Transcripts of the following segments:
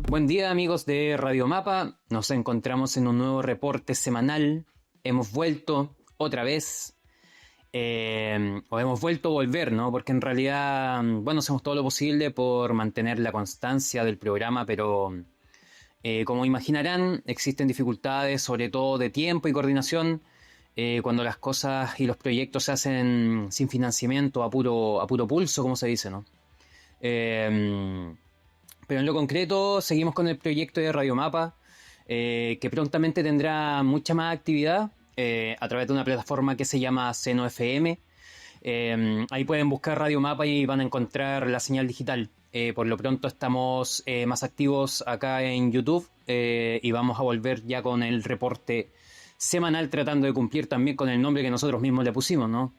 Buen día amigos de Radio Mapa, nos encontramos en un nuevo reporte semanal, hemos vuelto otra vez, o hemos vuelto a volver, ¿no? Porque en realidad, bueno, hacemos todo lo posible por mantener la constancia del programa, pero como imaginarán, existen dificultades, sobre todo de tiempo y coordinación, cuando las cosas y los proyectos se hacen sin financiamiento, a puro pulso, como se dice, ¿no? Pero en lo concreto seguimos con el proyecto de Radiomapa, que prontamente tendrá mucha más actividad a través de una plataforma que se llama Seno FM. Ahí pueden buscar Radiomapa y van a encontrar la señal digital. Por lo pronto estamos más activos acá en YouTube y vamos a volver ya con el reporte semanal tratando de cumplir también con el nombre que nosotros mismos le pusimos, ¿no?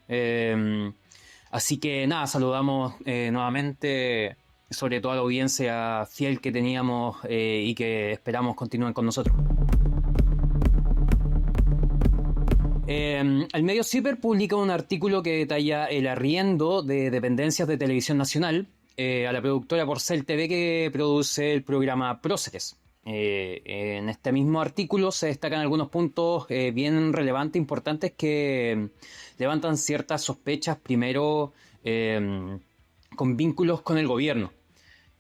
Así que nada, saludamos nuevamente sobre todo a la audiencia fiel que teníamos y que esperamos continúen con nosotros. El medio CIPER publica un artículo que detalla el arriendo de dependencias de Televisión Nacional a la productora Porcel TV que produce el programa Próceres. En este mismo artículo se destacan algunos puntos bien relevantes, importantes, que levantan ciertas sospechas, primero con vínculos con el gobierno.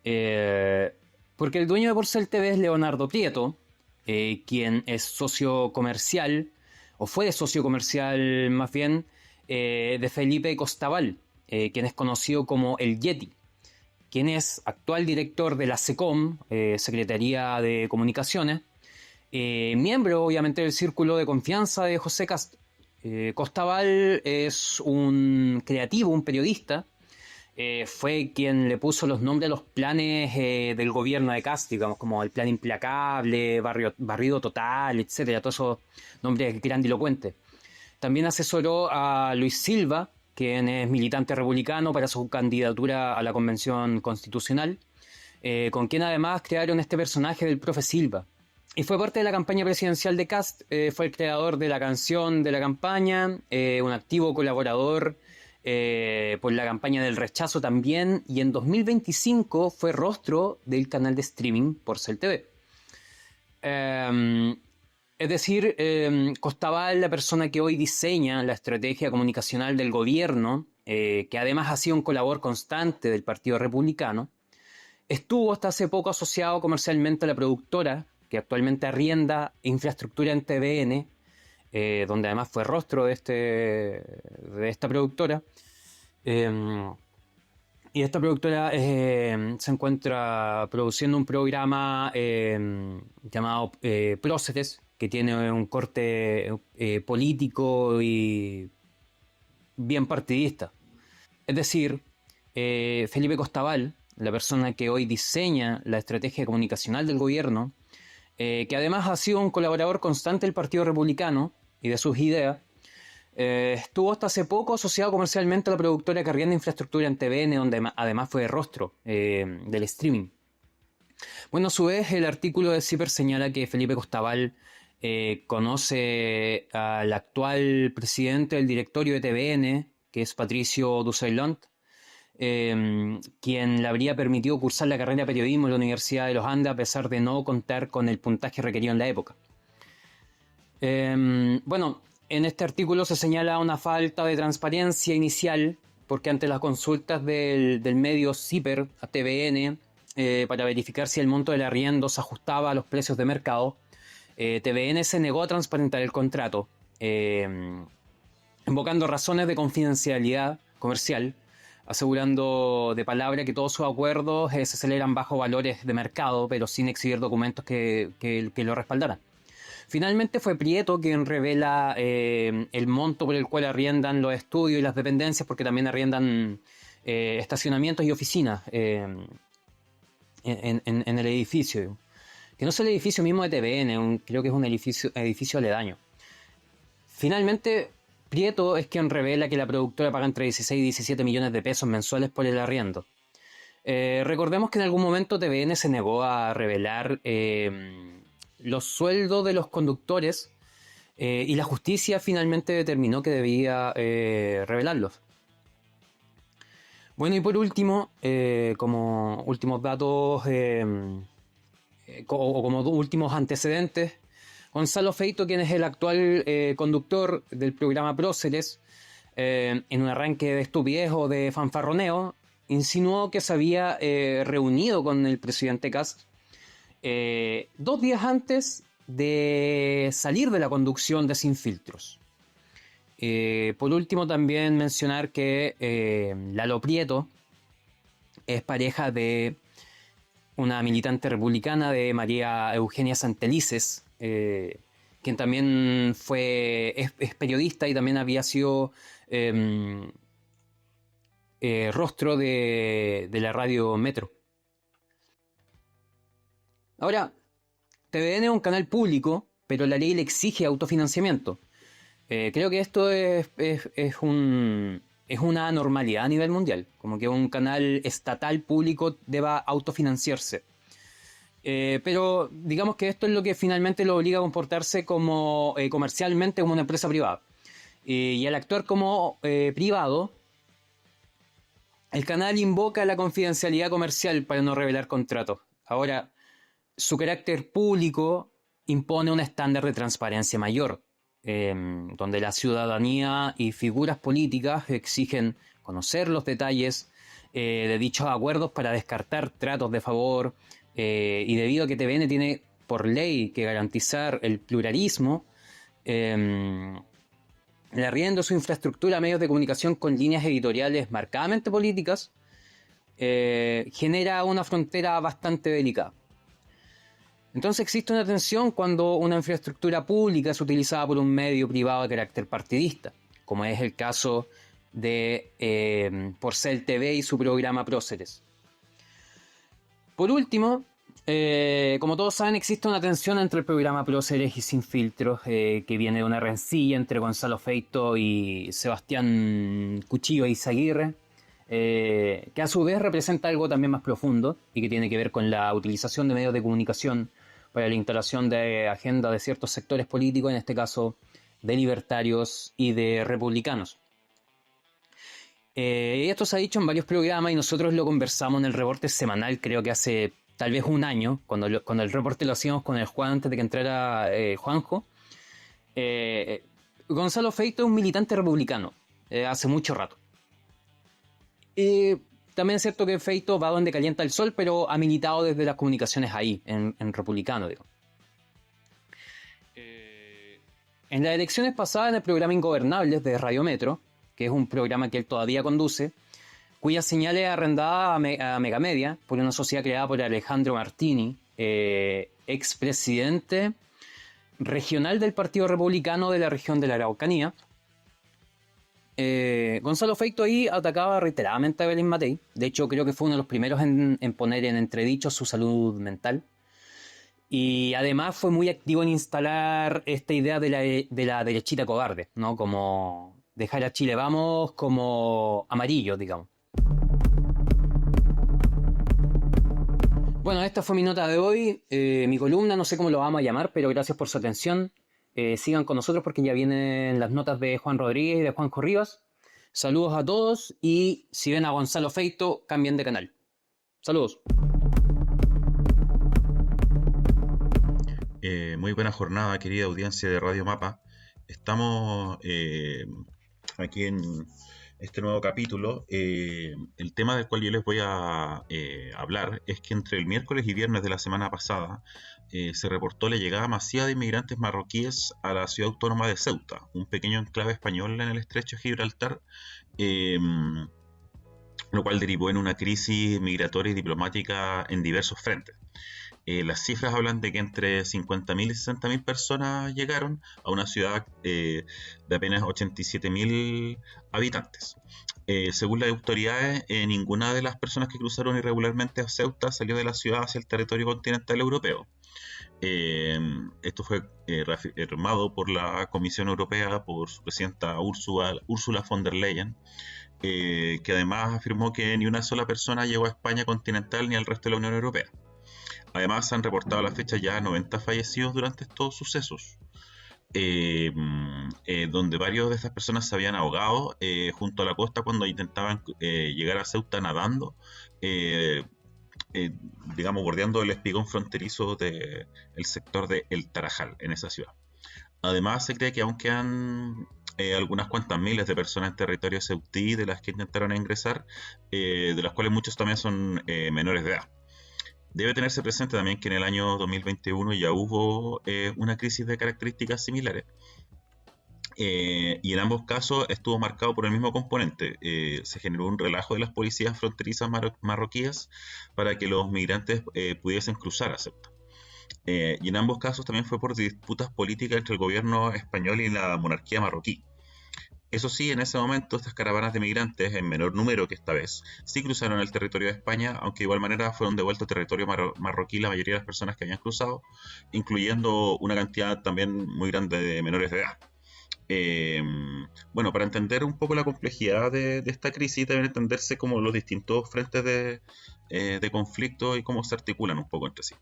Porque el dueño de Porcel TV es Leonardo Prieto, quien es socio comercial, o fue socio comercial más bien, de Felipe Costaval, quien es conocido como el Yeti, quien es actual director de la SECOM, Secretaría de Comunicaciones, miembro obviamente del círculo de confianza de José Cast. Costaval es un creativo, un periodista, fue quien le puso los nombres a los planes del gobierno de Cast, digamos, como el plan implacable, barrido total, etcétera, todos esos nombres grandilocuentes. También asesoró a Luis Silva, quien es militante republicano, para su candidatura a la Convención Constitucional, con quien además crearon este personaje del profe Silva. Y fue parte de la campaña presidencial de Cast, fue el creador de la canción de la campaña, un activo colaborador por la campaña del rechazo también, y en 2025 fue rostro del canal de streaming Porcel TV. Es decir, Costaval, la persona que hoy diseña la estrategia comunicacional del gobierno, que además ha sido un colaborador constante del Partido Republicano, estuvo hasta hace poco asociado comercialmente a la productora, que actualmente arrienda infraestructura en TVN, donde además fue rostro de esta productora. Y esta productora se encuentra produciendo un programa llamado Próceres, que tiene un corte político y bien partidista. Es decir, Felipe Costaval, la persona que hoy diseña la estrategia comunicacional del gobierno, que además ha sido un colaborador constante del Partido Republicano y de sus ideas, estuvo hasta hace poco asociado comercialmente a la productora que arrienda infraestructura en TVN, donde además fue rostro del streaming. Bueno, a su vez, el artículo de CIPER señala que Felipe Costaval conoce al actual presidente del directorio de TVN, que es Patricio Dussel-Lont, quien le habría permitido cursar la carrera de periodismo en la Universidad de los Andes a pesar de no contar con el puntaje requerido en la época. Bueno, en este artículo se señala una falta de transparencia inicial, porque ante las consultas del medio CIPER a TVN para verificar si el monto del arriendo se ajustaba a los precios de mercado, TVN se negó a transparentar el contrato, invocando razones de confidencialidad comercial, asegurando de palabra que todos sus acuerdos se celebran bajo valores de mercado, pero sin exhibir documentos que lo respaldaran. Finalmente fue Prieto quien revela el monto por el cual arriendan los estudios y las dependencias, porque también arriendan estacionamientos y oficinas en el edificio. Que no es el edificio mismo de TVN, creo que es un edificio aledaño. Finalmente, Prieto es quien revela que la productora paga entre 16 y 17 millones de pesos mensuales por el arriendo. Recordemos que en algún momento TVN se negó a revelar los sueldos de los conductores y la justicia finalmente determinó que debía revelarlos. Bueno, y por último, como últimos datos o como últimos antecedentes, Gonzalo Feito, quien es el actual conductor del programa Próceres, en un arranque de estupidez o de fanfarroneo, insinuó que se había reunido con el presidente Kast 2 días antes de salir de la conducción de Sin Filtros. Por último, también mencionar que Lalo Prieto es pareja de una militante republicana, de María Eugenia Santelices, quien también es periodista y también había sido rostro de la radio Metro. Ahora, TVN es un canal público, pero la ley le exige autofinanciamiento. Creo que esto es una anormalidad a nivel mundial, como que un canal estatal público deba autofinanciarse. Pero digamos que esto es lo que finalmente lo obliga a comportarse como comercialmente como una empresa privada. Y al actuar como privado, el canal invoca la confidencialidad comercial para no revelar contratos. Ahora, su carácter público impone un estándar de transparencia mayor, donde la ciudadanía y figuras políticas exigen conocer los detalles de dichos acuerdos para descartar tratos de favor, y debido a que TVN tiene por ley que garantizar el pluralismo, le arriendo su infraestructura a medios de comunicación con líneas editoriales marcadamente políticas, genera una frontera bastante delicada. Entonces existe una tensión cuando una infraestructura pública es utilizada por un medio privado de carácter partidista, como es el caso de Porcel TV y su programa Próceres. Por último, como todos saben, existe una tensión entre el programa Próceres y Sin Filtros, que viene de una rencilla entre Gonzalo Feito y Sebastián Cuchillo Izaguirre, que a su vez representa algo también más profundo y que tiene que ver con la utilización de medios de comunicación para la instalación de agenda de ciertos sectores políticos, en este caso de libertarios y de republicanos. Esto se ha dicho en varios programas y nosotros lo conversamos en el reporte semanal, creo que hace tal vez un año, cuando el reporte lo hacíamos con el Juan antes de que entrara Juanjo. Gonzalo Feito es un militante republicano, hace mucho rato. También es cierto que Feito va donde calienta el sol, pero ha militado desde las comunicaciones ahí, en republicano, digo. En las elecciones pasadas, en el programa Ingobernables de Radio Metro, que es un programa que él todavía conduce, cuya señal es arrendada a Megamedia por una sociedad creada por Alejandro Martini, expresidente regional del Partido Republicano de la región de la Araucanía. Gonzalo Feito ahí atacaba reiteradamente a Belén Matei. De hecho, creo que fue uno de los primeros en poner en entredicho su salud mental. Y además fue muy activo en instalar esta idea de la derechita cobarde, ¿no? Como dejar a Chile Vamos como amarillo, digamos. Bueno, esta fue mi nota de hoy, mi columna, no sé cómo lo vamos a llamar, pero gracias por su atención. Sigan con nosotros porque ya vienen las notas de Juan Rodríguez y de Juanjo Rivas. Saludos a todos y si ven a Gonzalo Feito, cambien de canal. Saludos. Muy buena jornada, querida audiencia de Radio Mapa. Estamos aquí en este nuevo capítulo. El tema del cual yo les voy a hablar es que entre el miércoles y viernes de la semana pasada se reportó la llegada masiva de inmigrantes marroquíes a la ciudad autónoma de Ceuta, un pequeño enclave español en el estrecho de Gibraltar, lo cual derivó en una crisis migratoria y diplomática en diversos frentes. Las cifras hablan de que entre 50.000 y 60.000 personas llegaron a una ciudad de apenas 87.000 habitantes. Según las autoridades, ninguna de las personas que cruzaron irregularmente a Ceuta salió de la ciudad hacia el territorio continental europeo. Esto fue reafirmado por la Comisión Europea, por su presidenta Ursula von der Leyen, que además afirmó que ni una sola persona llegó a España continental ni al resto de la Unión Europea. Además, se han reportado a la fecha ya 90 fallecidos durante estos sucesos, donde varios de estas personas se habían ahogado junto a la costa cuando intentaban llegar a Ceuta nadando, eh, digamos, bordeando el espigón fronterizo del sector de El Tarajal, en esa ciudad. Además, se cree que aún quedan algunas cuantas miles de personas en territorio ceutí de las que intentaron ingresar, de las cuales muchos también son menores de edad. Debe tenerse presente también que en el año 2021 ya hubo una crisis de características similares, y en ambos casos estuvo marcado por el mismo componente. Se generó un relajo de las policías fronterizas marroquíes para que los migrantes pudiesen cruzar a Ceuta. Y en ambos casos también fue por disputas políticas entre el gobierno español y la monarquía marroquí. Eso sí, en ese momento estas caravanas de migrantes, en menor número que esta vez, sí cruzaron el territorio de España, aunque de igual manera fueron devueltos a territorio marroquí la mayoría de las personas que habían cruzado, incluyendo una cantidad también muy grande de menores de edad. Eh, bueno, para entender un poco la complejidad de esta crisis, deben entenderse como los distintos frentes de conflicto y cómo se articulan un poco entre sí.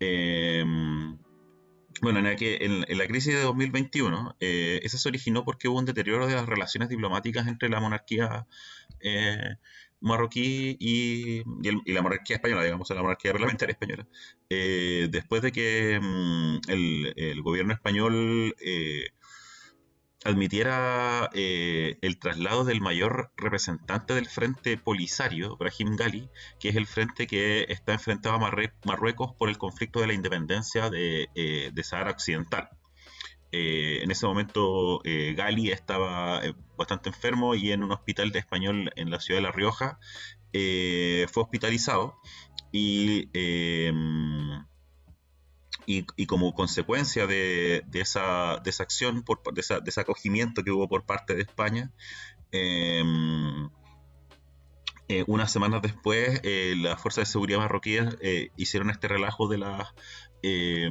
Eh, bueno, en la crisis de 2021, esa se originó porque hubo un deterioro de las relaciones diplomáticas entre la monarquía eh, marroquí y la monarquía española, digamos, la monarquía parlamentaria española. Después de que el gobierno español admitiera el traslado del mayor representante del Frente Polisario, Brahim Ghali, que es el frente que está enfrentado a Marruecos por el conflicto de la independencia de Sahara Occidental. En ese momento Ghali estaba bastante enfermo y en un hospital de español en la ciudad de La Rioja fue hospitalizado y y como consecuencia de esa acción, de ese acogimiento que hubo por parte de España, eh, unas semanas después las fuerzas de seguridad marroquíes hicieron este relajo de las eh,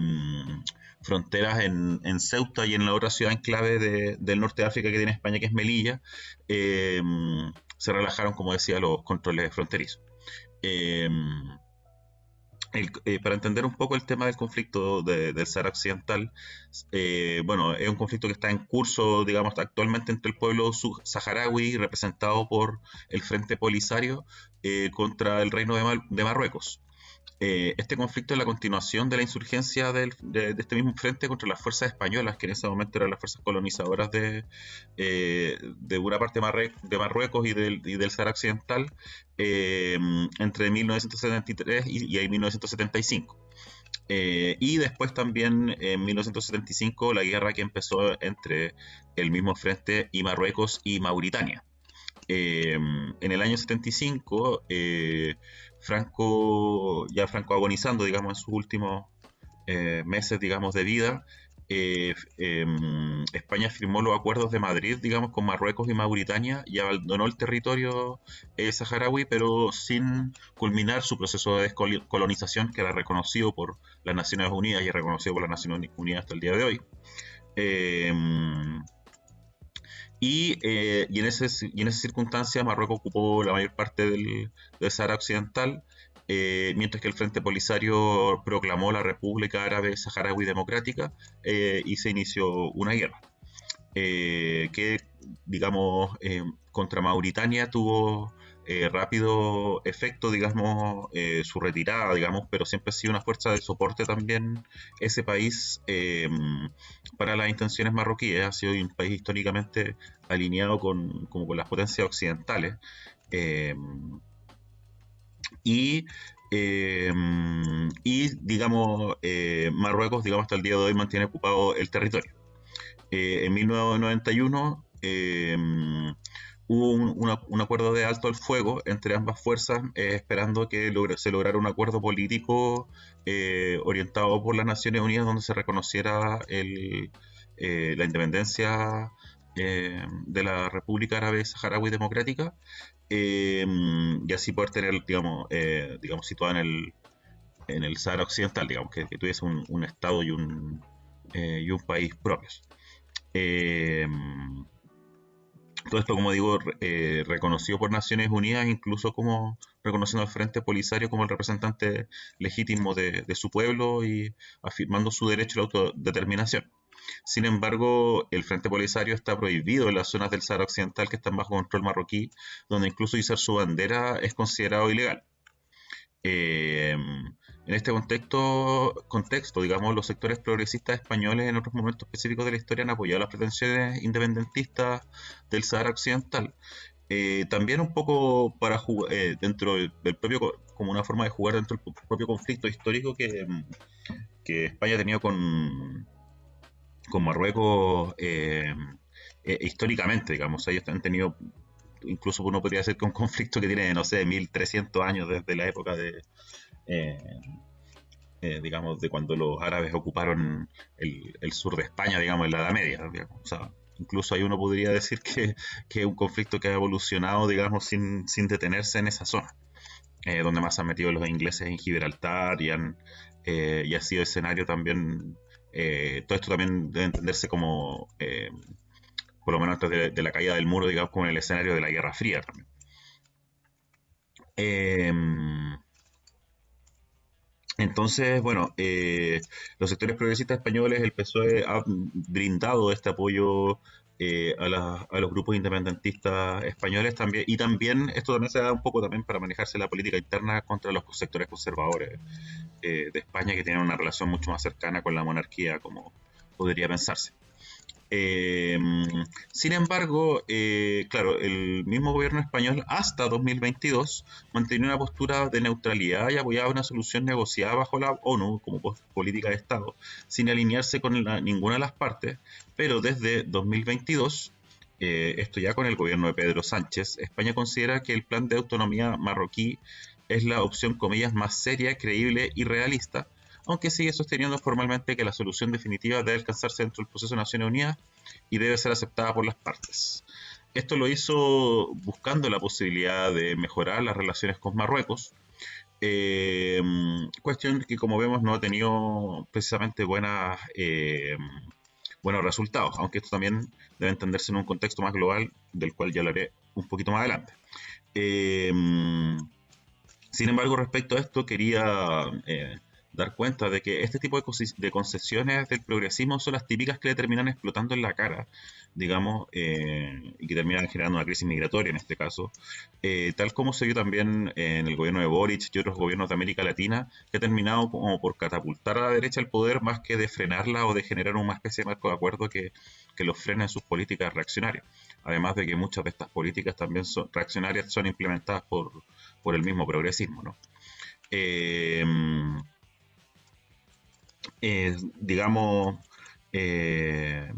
fronteras en Ceuta y en la otra ciudad enclave del norte de África que tiene España, que es Melilla. eh, Se relajaron, como decía, los controles fronterizos. Eh, para entender un poco el tema del conflicto del Sahara Occidental, bueno, es un conflicto que está en curso, digamos, actualmente entre el pueblo saharaui, representado por el Frente Polisario, contra el Reino de Marruecos. Este conflicto es la continuación de la insurgencia de este mismo frente contra las fuerzas españolas, que en ese momento eran las fuerzas colonizadoras de una parte de Marruecos y del Sahara Occidental, entre 1973 y 1975. Y después también en 1975 la guerra que empezó entre el mismo frente y Marruecos y Mauritania. En el año 75, Franco agonizando, digamos, en sus últimos meses, digamos, de vida, España firmó los acuerdos de Madrid, digamos, con Marruecos y Mauritania y abandonó el territorio saharaui, pero sin culminar su proceso de descolonización, que era reconocido por las Naciones Unidas y es reconocido por las Naciones Unidas hasta el día de hoy. Eh, y en esa circunstancia Marruecos ocupó la mayor parte del Sahara Occidental, mientras que el Frente Polisario proclamó la República Árabe Saharaui Democrática, y se inició una guerra que, digamos, contra Mauritania tuvo rápido efecto, digamos, su retirada, digamos, pero siempre ha sido una fuerza de soporte también ese país para las intenciones marroquíes. Ha sido un país históricamente alineado como con las potencias occidentales. eh, y, eh, digamos, Marruecos, digamos, hasta el día de hoy mantiene ocupado el territorio. En 1991 hubo un acuerdo de alto al fuego entre ambas fuerzas, esperando que se lograra un acuerdo político orientado por las Naciones Unidas, donde se reconociera la independencia de la República Árabe Saharaui Democrática, y así poder tener, digamos situada en el Sahara Occidental, digamos, que tuviese un Estado y un país propios. Eh, Todo esto, como digo, reconocido por Naciones Unidas, incluso como reconociendo al Frente Polisario como el representante legítimo de su pueblo y afirmando su derecho a la autodeterminación. Sin embargo, el Frente Polisario está prohibido en las zonas del Sahara Occidental que están bajo control marroquí, donde incluso izar su bandera es considerado ilegal. En este contexto, digamos, los sectores progresistas españoles en otros momentos específicos de la historia han apoyado las pretensiones independentistas del Sahara Occidental. También un poco para jugar dentro del propio, como una forma de jugar dentro del propio conflicto histórico que España ha tenido con Marruecos históricamente, digamos. Ellos han tenido, incluso uno podría decir que un conflicto que tiene, no sé, 1300 años desde la época eh, digamos, de cuando los árabes ocuparon el sur de España, digamos, en la Edad Media, digamos. O sea, incluso ahí uno podría decir que es un conflicto que ha evolucionado, digamos, sin detenerse en esa zona, donde más han metido los ingleses en Gibraltar y ha sido escenario también, todo esto también debe entenderse como, por lo menos antes de la caída del muro, digamos, como en el escenario de la Guerra Fría también. Eh, Entonces, bueno, los sectores progresistas españoles, el PSOE ha brindado este apoyo a los grupos independentistas españoles también, y también esto también se da un poco también para manejarse la política interna contra los sectores conservadores de España, que tienen una relación mucho más cercana con la monarquía, como podría pensarse. Eh, Sin embargo, claro, el mismo gobierno español hasta 2022 mantenía una postura de neutralidad y apoyaba una solución negociada bajo la ONU como política de Estado, sin alinearse con ninguna de las partes, pero desde 2022, esto ya con el gobierno de Pedro Sánchez, España considera que el plan de autonomía marroquí es la opción, comillas, más seria, creíble y realista, aunque sigue sosteniendo formalmente que la solución definitiva debe alcanzarse dentro del proceso de Naciones Unidas y debe ser aceptada por las partes. Esto lo hizo buscando la posibilidad de mejorar las relaciones con Marruecos, eh, cuestión que como vemos no ha tenido precisamente buenos resultados, aunque esto también debe entenderse en un contexto más global del cual ya hablaré un poquito más adelante. Eh, Sin embargo, respecto a esto, quería dar cuenta de que este tipo de concesiones del progresismo son las típicas que le terminan explotando en la cara, digamos, y que terminan generando una crisis migratoria en este caso, tal como se vio también en el gobierno de Boric y otros gobiernos de América Latina, que ha terminado como por catapultar a la derecha el poder más que de frenarla o de generar una especie de marco de acuerdo que los frene en sus políticas reaccionarias. Además de que muchas de estas políticas también son reaccionarias, son implementadas por el mismo progresismo, ¿no? Eh, digamos, eh,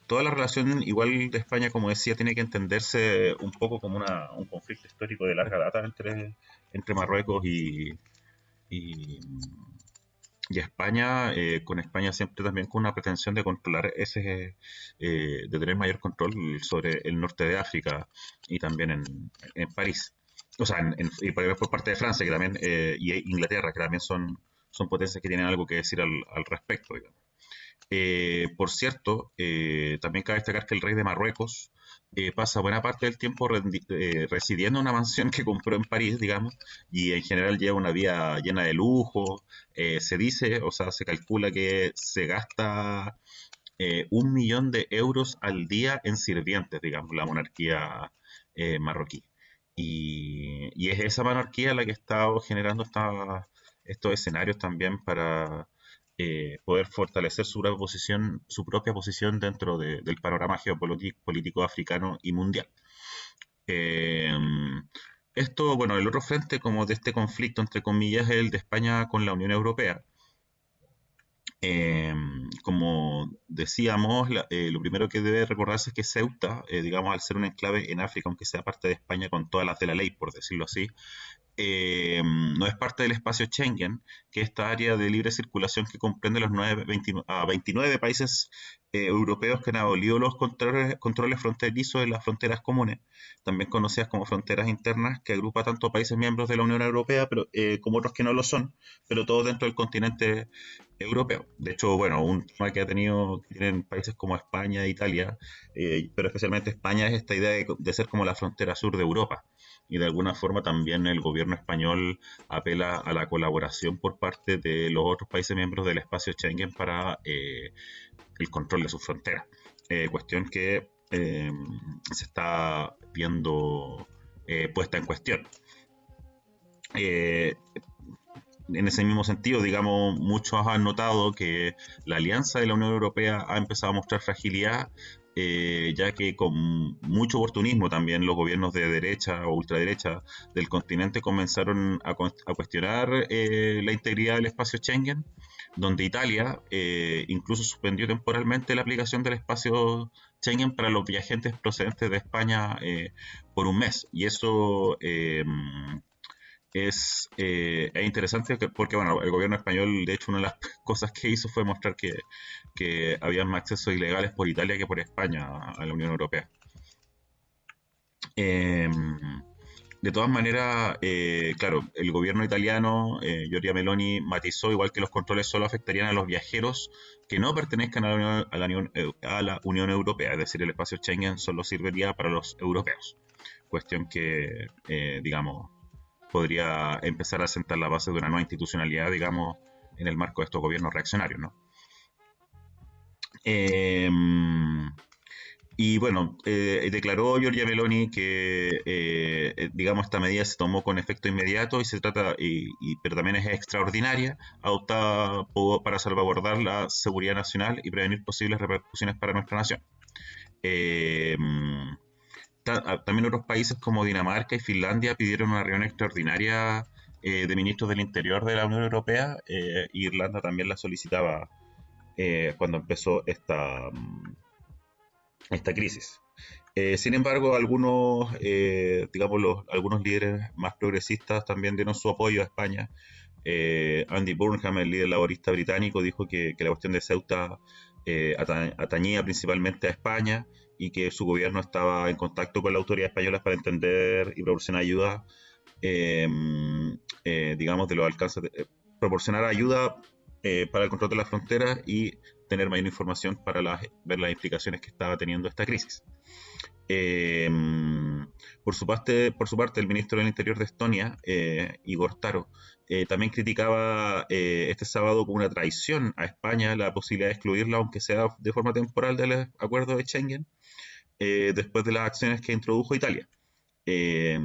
toda la relación igual de España, como decía, tiene que entenderse un poco como un conflicto histórico de larga data entre Marruecos y, y España, con España siempre también con una pretensión de controlar de tener mayor control sobre el norte de África y también en París. O sea, y por parte de Francia que también, y Inglaterra, que también son potencias que tienen algo que decir al respecto, digamos. Por cierto, también cabe destacar que el rey de Marruecos pasa buena parte del tiempo residiendo en una mansión que compró en París, digamos, y en general lleva una vida llena de lujo. Se dice, o sea, se calcula que se gasta 1 millón de euros al día en sirvientes, digamos, la monarquía marroquí. Y es esa monarquía la que está generando estos escenarios también para poder fortalecer su propia posición dentro del panorama geopolítico africano y mundial. Eh, Esto, bueno, el otro frente como de este conflicto, entre comillas, es el de España con la Unión Europea. Eh, Como decíamos, lo primero que debe recordarse es que Ceuta, digamos, al ser un enclave en África, aunque sea parte de España con todas las de la ley, por decirlo así, no es parte del espacio Schengen, que es esta área de libre circulación que comprende los 29 países europeos que han abolido los controles fronterizos en las fronteras comunes, también conocidas como fronteras internas, que agrupa tanto países miembros de la Unión Europea como otros que no lo son, pero todos dentro del continente europeo. De hecho, bueno, un tema que tienen países como España e Italia, pero especialmente España, es esta idea de ser como la frontera sur de Europa, y de alguna forma también el gobierno español apela a la colaboración por parte de los otros países miembros del espacio Schengen para el control de sus fronteras. Cuestión que se está viendo puesta en cuestión. Eh, en ese mismo sentido, digamos, muchos han notado que la alianza de la Unión Europea ha empezado a mostrar fragilidad, ya que con mucho oportunismo también los gobiernos de derecha o ultraderecha del continente comenzaron a cuestionar la integridad del espacio Schengen, donde Italia incluso suspendió temporalmente la aplicación del espacio Schengen para los viajantes procedentes de España por un mes. Y eso es interesante porque, bueno, el gobierno español, de hecho, una de las cosas que hizo fue mostrar que había más accesos ilegales por Italia que por España a la Unión Europea. Eh, de todas maneras, claro, el gobierno italiano, Giorgia Meloni, matizó igual que los controles solo afectarían a los viajeros que no pertenezcan a la Unión Europea, es decir, el espacio Schengen solo serviría para los europeos. Cuestión que, digamos, podría empezar a sentar la base de una nueva institucionalidad, digamos, en el marco de estos gobiernos reaccionarios, ¿no? Eh, y bueno, declaró Giorgia Meloni que, digamos, esta medida se tomó con efecto inmediato y se trata, pero también es extraordinaria, adoptada para salvaguardar la seguridad nacional y prevenir posibles repercusiones para nuestra nación. Eh, También otros países como Dinamarca y Finlandia pidieron una reunión extraordinaria de ministros del Interior de la Unión Europea. Irlanda también la solicitaba cuando empezó esta crisis. Sin embargo, digamos, algunos líderes más progresistas también dieron su apoyo a España. Andy Burnham, el líder laborista británico, dijo que la cuestión de Ceuta atañía principalmente a España y que su gobierno estaba en contacto con la autoridad española para entender y proporcionar ayuda, eh, digamos, de los alcances, proporcionar ayuda para el control de las fronteras y tener mayor información para ver las implicaciones que estaba teniendo esta crisis. Eh, por su parte, el ministro del Interior de Estonia, Igor Taro, también criticaba este sábado como una traición a España la posibilidad de excluirla, aunque sea de forma temporal, del acuerdo de Schengen, después de las acciones que introdujo Italia.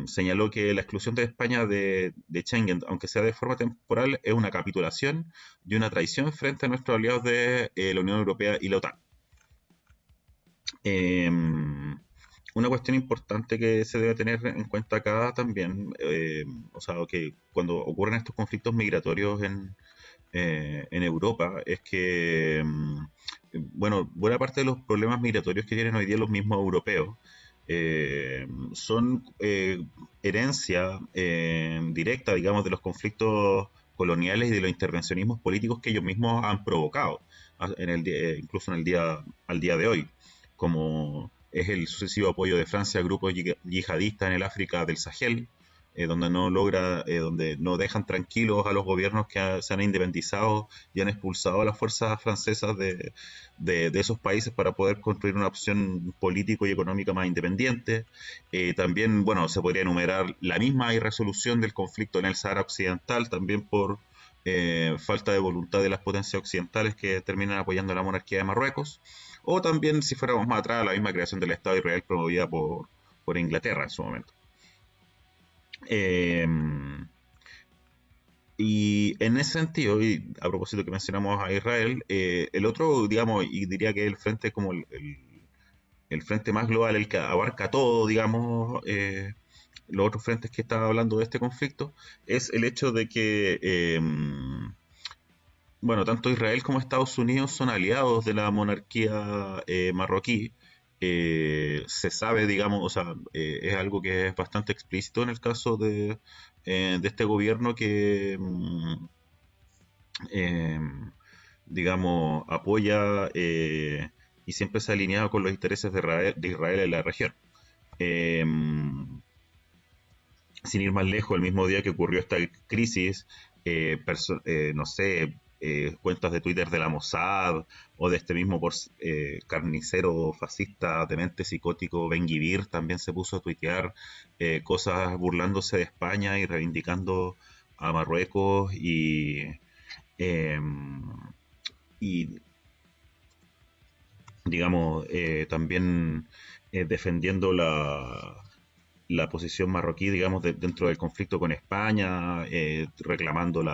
Señaló que la exclusión de España de Schengen, aunque sea de forma temporal, es una capitulación y una traición frente a nuestros aliados de la Unión Europea y la OTAN. Eh, una cuestión importante que se debe tener en cuenta acá también, o sea, que cuando ocurren estos conflictos migratorios en Europa, es que, bueno, buena parte de los problemas migratorios que tienen hoy día los mismos europeos son herencia directa, digamos, de los conflictos coloniales y de los intervencionismos políticos que ellos mismos han provocado, incluso al día de hoy, como es el sucesivo apoyo de Francia a grupos yihadistas en el África del Sahel, donde no dejan tranquilos a los gobiernos que se han independizado y han expulsado a las fuerzas francesas de esos países para poder construir una opción político y económica más independiente. También, bueno, se podría enumerar la misma irresolución del conflicto en el Sahara Occidental, también por falta de voluntad de las potencias occidentales que terminan apoyando a la monarquía de Marruecos. O también, si fuéramos más atrás, la misma creación del Estado de Israel promovida por Inglaterra en su momento. Eh, y en ese sentido, y a propósito que mencionamos a Israel, el otro, digamos, y diría que el frente como el frente más global, el que abarca todo, digamos, los otros frentes que están hablando de este conflicto, es el hecho de que, bueno, tanto Israel como Estados Unidos son aliados de la monarquía marroquí. Se sabe, digamos, o sea, es algo que es bastante explícito en el caso de este gobierno que, eh, digamos, apoya y siempre se ha alineado con los intereses de Israel en la región. Eh, Sin ir más lejos, el mismo día que ocurrió esta crisis, no sé, cuentas de Twitter de la Mossad o de este mismo carnicero fascista, demente psicótico Ben Gvir también se puso a tuitear cosas burlándose de España y reivindicando a Marruecos eh, y digamos, también defendiendo la posición marroquí, digamos, dentro del conflicto con España, reclamando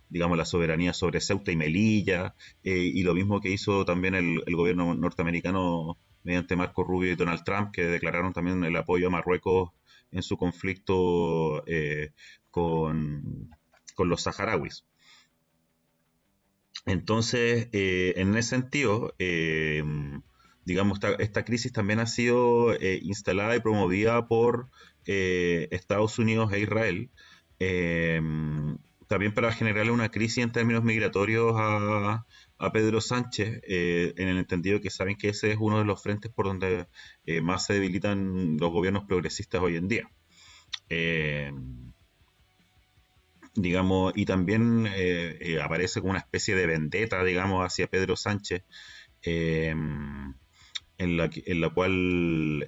digamos, la soberanía sobre Ceuta y Melilla, y lo mismo que hizo también el gobierno norteamericano mediante Marco Rubio y Donald Trump, que declararon también el apoyo a Marruecos en su conflicto con, con los saharauis. Entonces, en ese sentido, digamos, esta crisis también ha sido instalada y promovida por Estados Unidos e Israel, eh, también para generarle una crisis en términos migratorios a Pedro Sánchez, en el entendido que saben que ese es uno de los frentes por donde más se debilitan los gobiernos progresistas hoy en día. Eh, digamos, y también aparece como una especie de vendetta, digamos, hacia Pedro Sánchez, eh, en la cual,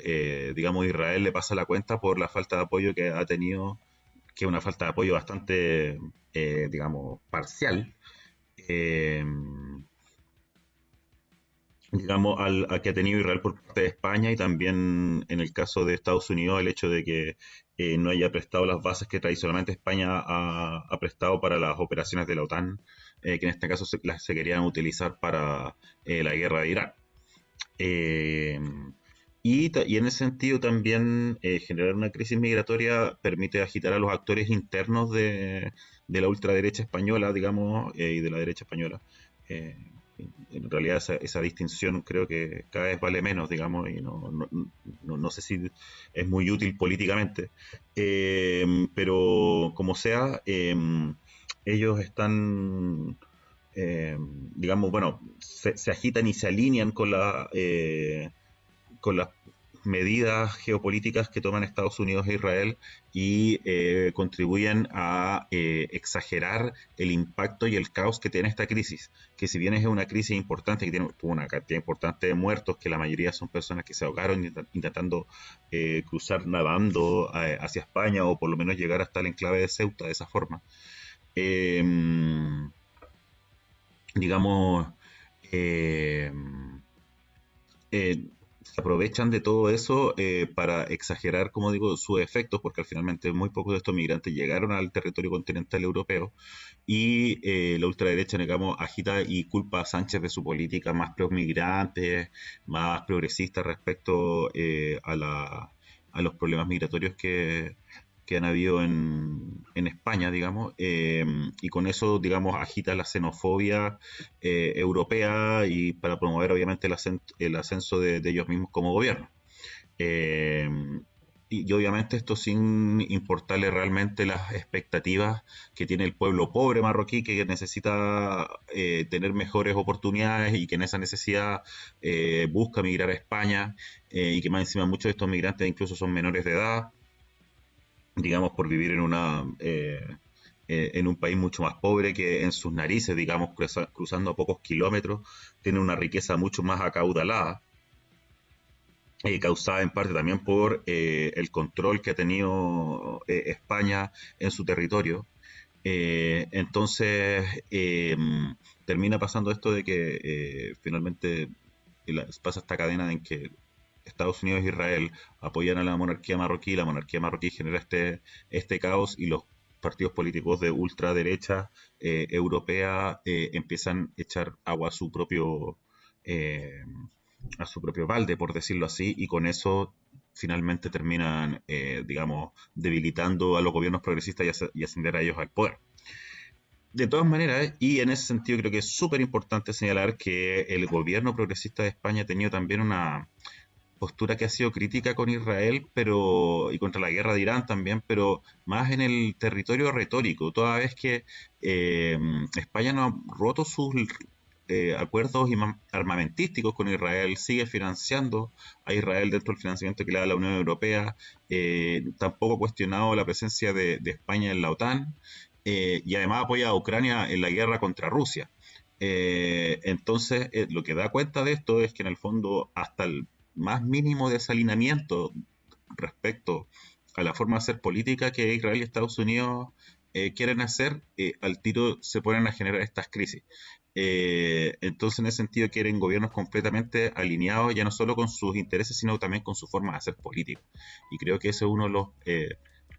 digamos, Israel le pasa la cuenta por la falta de apoyo que ha tenido, que es una falta de apoyo bastante, digamos, parcial, eh, digamos, al que ha tenido Israel por parte de España, y también en el caso de Estados Unidos el hecho de que no haya prestado las bases que tradicionalmente España ha prestado para las operaciones de la OTAN, que en este caso se querían utilizar para la guerra de Irak. Eh, y en ese sentido también generar una crisis migratoria permite agitar a los actores internos de la ultraderecha española, digamos, y de la derecha española. Eh, en realidad esa distinción creo que cada vez vale menos, digamos, y no sé si es muy útil políticamente. Pero como sea, ellos están, eh, digamos, bueno, se agitan y se alinean con las medidas geopolíticas que toman Estados Unidos e Israel, y contribuyen a exagerar el impacto y el caos que tiene esta crisis, que si bien es una crisis importante, que tuvo una cantidad importante de muertos, que la mayoría son personas que se ahogaron intentando cruzar nadando hacia España, o por lo menos llegar hasta el enclave de Ceuta de esa forma. Eh, digamos, eh, eh, se aprovechan de todo eso para exagerar, como digo, sus efectos, porque al finalmente muy pocos de estos migrantes llegaron al territorio continental europeo, y la ultraderecha, digamos, agita y culpa a Sánchez de su política más pro migrantes, más progresista respecto a los problemas migratorios que han habido en España, digamos, y con eso, digamos, agita la xenofobia europea, y para promover, obviamente, el ascenso de ellos mismos como gobierno. Eh, y obviamente esto sin importarle realmente las expectativas que tiene el pueblo pobre marroquí, que necesita tener mejores oportunidades, y que en esa necesidad busca migrar a España, y que más encima muchos de estos migrantes incluso son menores de edad, digamos, por vivir en un país mucho más pobre, que en sus narices, digamos, cruzando a pocos kilómetros, tiene una riqueza mucho más acaudalada, causada en parte también por el control que ha tenido España en su territorio. Entonces, termina pasando esto de que finalmente pasa esta cadena en que Estados Unidos e Israel apoyan a la monarquía marroquí genera este caos, y los partidos políticos de ultraderecha europea empiezan a echar agua eh, a su propio balde, por decirlo así, y con eso finalmente terminan, digamos, debilitando a los gobiernos progresistas, y ascender a ellos al poder. De todas maneras, y en ese sentido creo que es súper importante señalar que el gobierno progresista de España ha tenido también una postura que ha sido crítica con Israel, pero y contra la guerra de Irán también, pero más en el territorio retórico, toda vez que España no ha roto sus acuerdos armamentísticos con Israel, sigue financiando a Israel dentro del financiamiento que le da la Unión Europea, tampoco ha cuestionado la presencia de España en la OTAN, y además apoya a Ucrania en la guerra contra Rusia. Entonces, lo que da cuenta de esto es que en el fondo hasta el más mínimo desalineamiento respecto a la forma de hacer política que Israel y Estados Unidos quieren hacer, al tiro se ponen a generar estas crisis. Entonces, en ese sentido, quieren gobiernos completamente alineados ya no solo con sus intereses, sino también con su forma de hacer política. Y creo que ese es uno de los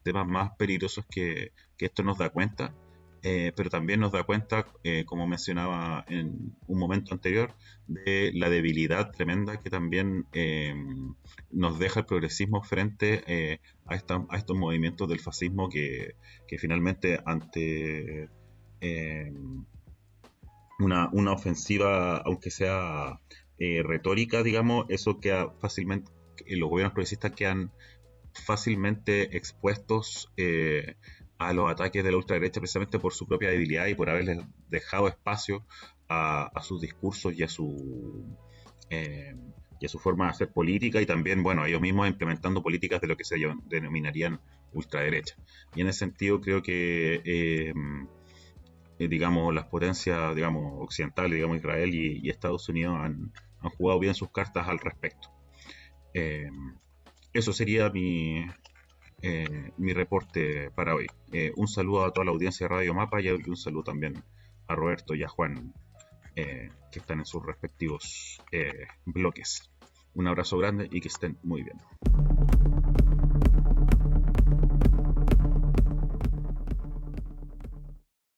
temas más peligrosos que esto nos da cuenta, pero también nos da cuenta, como mencionaba en un momento anterior, de la debilidad tremenda que también nos deja el progresismo frente a estos movimientos del fascismo que finalmente ante eh, una ofensiva, aunque sea retórica, digamos, eso queda fácilmente, los gobiernos progresistas quedan fácilmente expuestos a los ataques de la ultraderecha precisamente por su propia debilidad y por haberles dejado espacio a sus discursos eh, y a su forma de hacer política y también, bueno, ellos mismos implementando políticas de lo que se denominarían ultraderecha. Y en ese sentido creo que digamos, las potencias, digamos, occidentales, digamos, Israel y Estados Unidos han jugado bien sus cartas al respecto. Eh, Eso sería mi reporte para hoy. Un saludo a toda la audiencia de Radio Mapa y un saludo también a Roberto y a Juan, que están en sus respectivos bloques. Un abrazo grande y que estén muy bien.